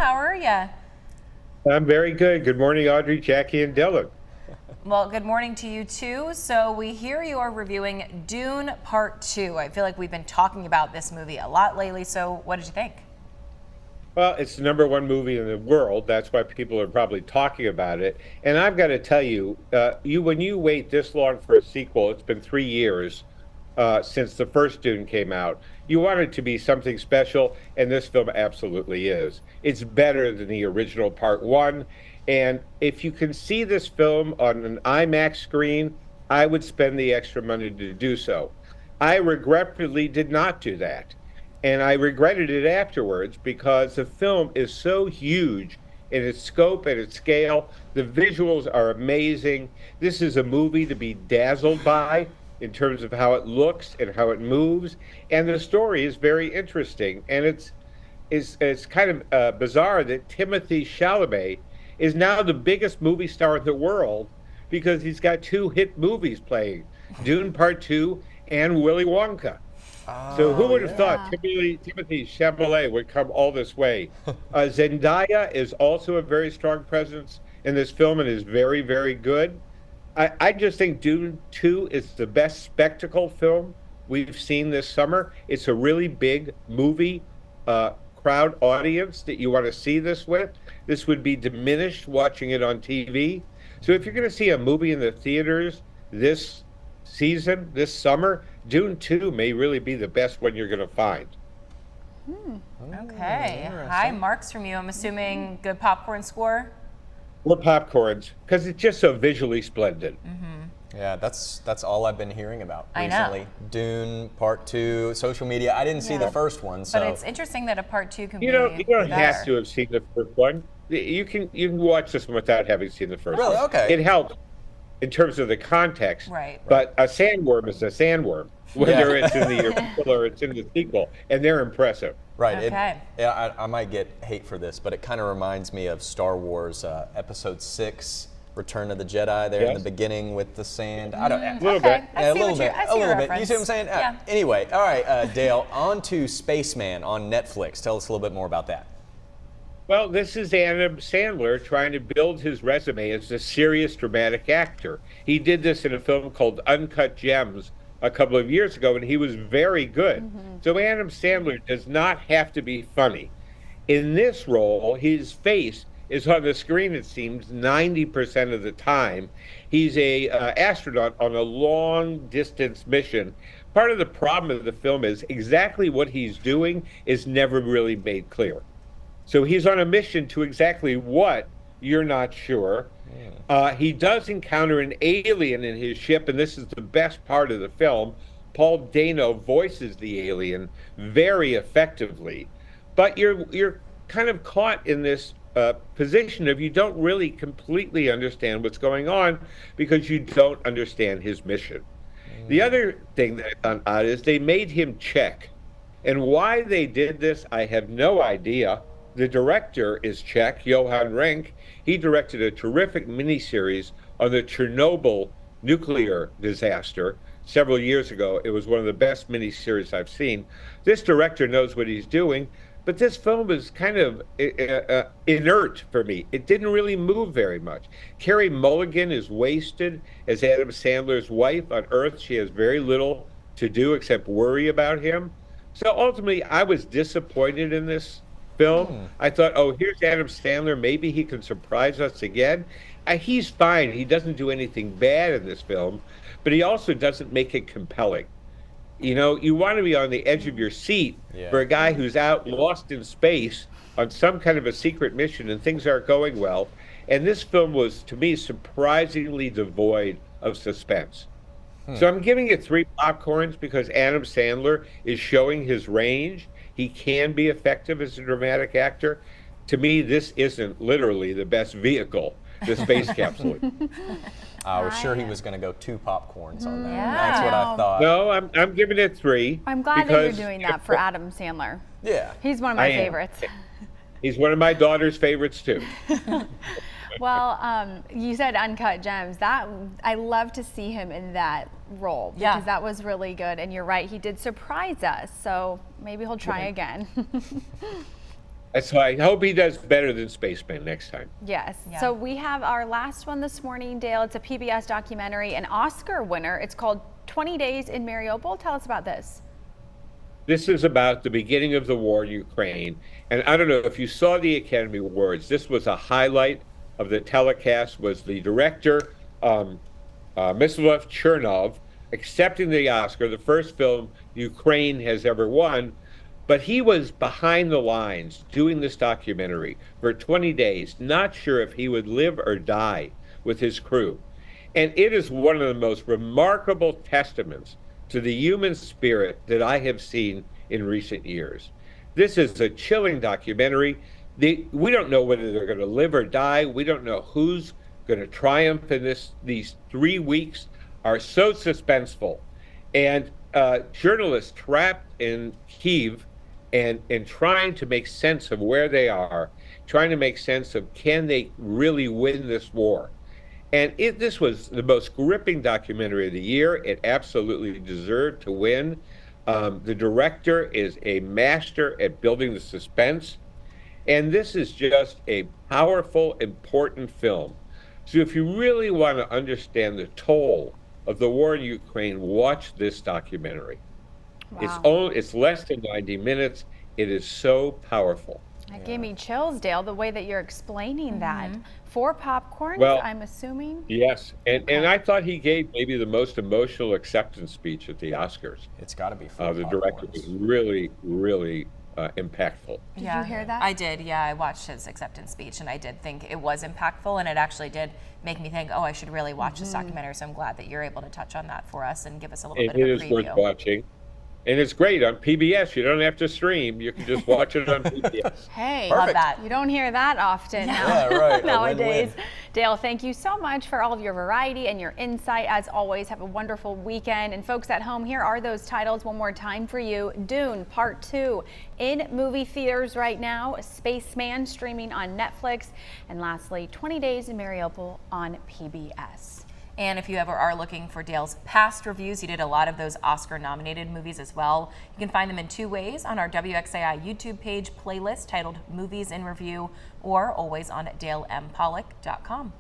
How are you? I'm very good. Good morning, Audrey, Jackie, and Dylan. Well, good morning to you too. So we hear you are reviewing Dune Part 2. I feel like we've been talking about this movie a lot lately. So what did you think? Well, it's the #1 movie in the world. That's why people are probably talking about it. And I've got to tell you, when you wait this long for a sequel, it's been 3 years since the first Dune came out. You want it to be something special, and this film absolutely is. It's better than the original Part 1. And if you can see this film on an IMAX screen, I would spend the extra money to do so. I regretfully did not do that. And I regretted it afterwards because the film is so huge in its scope and its scale. The visuals are amazing. This is a movie to be dazzled by in terms of how it looks and how it moves. And the story is very interesting. And it's kind of bizarre that Timothée Chalamet is now the biggest movie star in the world because he's got 2 hit movies playing, Dune Part 2 and Willy Wonka. So who would have thought Timothée Chalamet would come all this way? Zendaya is also a very strong presence in this film and is very, very good. I just think Dune 2 is the best spectacle film we've seen this summer. It's a really big movie crowd audience that you want to see this with. This would be diminished watching it on TV. So if you're going to see a movie in the theaters this season, this summer, Dune 2 may really be the best one you're going to find. Okay. High marks from you. I'm assuming good popcorn score? Or popcorns, because it's just so visually splendid. Yeah, that's all I've been hearing about I know. recently. Dune Part 2, social media. I didn't see the first one, so. But it's interesting that a Part 2 can be You don't better. have to have seen the first one. You can watch this one without having seen the first Really? one. Okay. It helps in terms of the context. Right. But a sandworm is a sandworm, whether it's in the original or it's in the sequel, and they're impressive. Right. Okay. I might get hate for this, but it kind of reminds me of Star Wars Episode 6, Return of the Jedi. There in the beginning with the sand. I don't. A little bit. I see a little bit. I see A your little bit. reference. You see what I'm saying? Yeah. Anyway, all right, Dale. On to Spaceman on Netflix. Tell us a little bit more about that. Well, this is Adam Sandler trying to build his resume as a serious dramatic actor. He did this in a film called Uncut Gems a couple of years ago, and he was very good. So Adam Sandler does not have to be funny. In this role, his face is on the screen, it seems, 90% of the time. He's a astronaut on a long-distance mission. Part of the problem of the film is exactly what he's doing is never really made clear. So he's on a mission to exactly what, you're not sure. He does encounter an alien in his ship, and this is the best part of the film. Paul Dano voices the alien very effectively. But you're kind of caught in this position of you don't really completely understand what's going on because you don't understand his mission. The other thing that I found out is they made him Czech. And why they did this, I have no idea. The director is Czech, Johan Renck. He directed a terrific miniseries on the Chernobyl nuclear disaster several years ago. It was one of the best miniseries I've seen. This director knows what he's doing, but this film is kind of inert for me. It didn't really move very much. Carey Mulligan is wasted as Adam Sandler's wife on Earth. She has very little to do except worry about him. So ultimately, I was disappointed in this film. I thought, oh, here's Adam Sandler. Maybe he can surprise us again. He's fine. He doesn't do anything bad in this film, but he also doesn't make it compelling. You know, you want to be on the edge of your seat for a guy who's out lost in space on some kind of a secret mission and things aren't going well. And this film was, to me, surprisingly devoid of suspense. So I'm giving it 3 popcorns because Adam Sandler is showing his range. He can be effective as a dramatic actor. To me, this isn't literally the best vehicle, the space capsule. I was sure he was going to go 2 popcorns on that. Yeah. That's what I thought. No, I'm giving it 3. I'm glad that you're doing that for Adam Sandler. Yeah. He's one of my I am. favorites. He's one of my daughter's favorites too. Well, you said Uncut Gems. That I love to see him in that role because Yeah. that was really good. And you're right, he did surprise us. So maybe he'll try again. So I hope he does better than Spaceman next time. Yes. Yeah. So we have our last one this morning, Dale. It's a PBS documentary, an Oscar winner. It's called 20 Days in Mariupol. Tell us about this. This is about the beginning of the war in Ukraine. And I don't know if you saw the Academy Awards, this was a highlight of the telecast, was the director, Mislav Chernov, accepting the Oscar, the first film Ukraine has ever won. But he was behind the lines doing this documentary for 20 days, not sure if he would live or die with his crew. And it is one of the most remarkable testaments to the human spirit that I have seen in recent years. This is a chilling documentary. We don't know whether they're going to live or die. We don't know who's going to triumph in this. These 3 weeks are so suspenseful. And journalists trapped in Kyiv and trying to make sense of where they are, trying to make sense of can they really win this war. And this was the most gripping documentary of the year. It absolutely deserved to win. The director is a master at building the suspense. And this is just a powerful, important film. So if you really want to understand the toll of the war in Ukraine, watch this documentary. Wow. It's less than 90 minutes. It is so powerful. That gave me chills, Dale, the way that you're explaining that. 4 popcorns, Well, I'm assuming? Yes, and I thought he gave maybe the most emotional acceptance speech at the Oscars. It's got to be full The director was really, really impactful. Did you hear that? I did, yeah. I watched his acceptance speech, and I did think it was impactful, and it actually did make me think, oh, I should really watch this documentary. So I'm glad that you're able to touch on that for us and give us a little It bit of a is worth preview. watching. And it's great on PBS. You don't have to stream. You can just watch it on PBS. Hey, Love that. you don't hear that often Yeah, right. A nowadays. win-win. Dale, thank you so much for all of your variety and your insight. As always, have a wonderful weekend. And folks at home, here are those titles one more time for you. Dune Part 2 in movie theaters right now. Spaceman streaming on Netflix. And lastly, 20 Days in Mariupol on PBS. And if you ever are looking for Dale's past reviews, he did a lot of those Oscar-nominated movies as well. You can find them in 2 ways: on our WXAI YouTube page playlist titled Movies in Review, or always on DaleMPollock.com.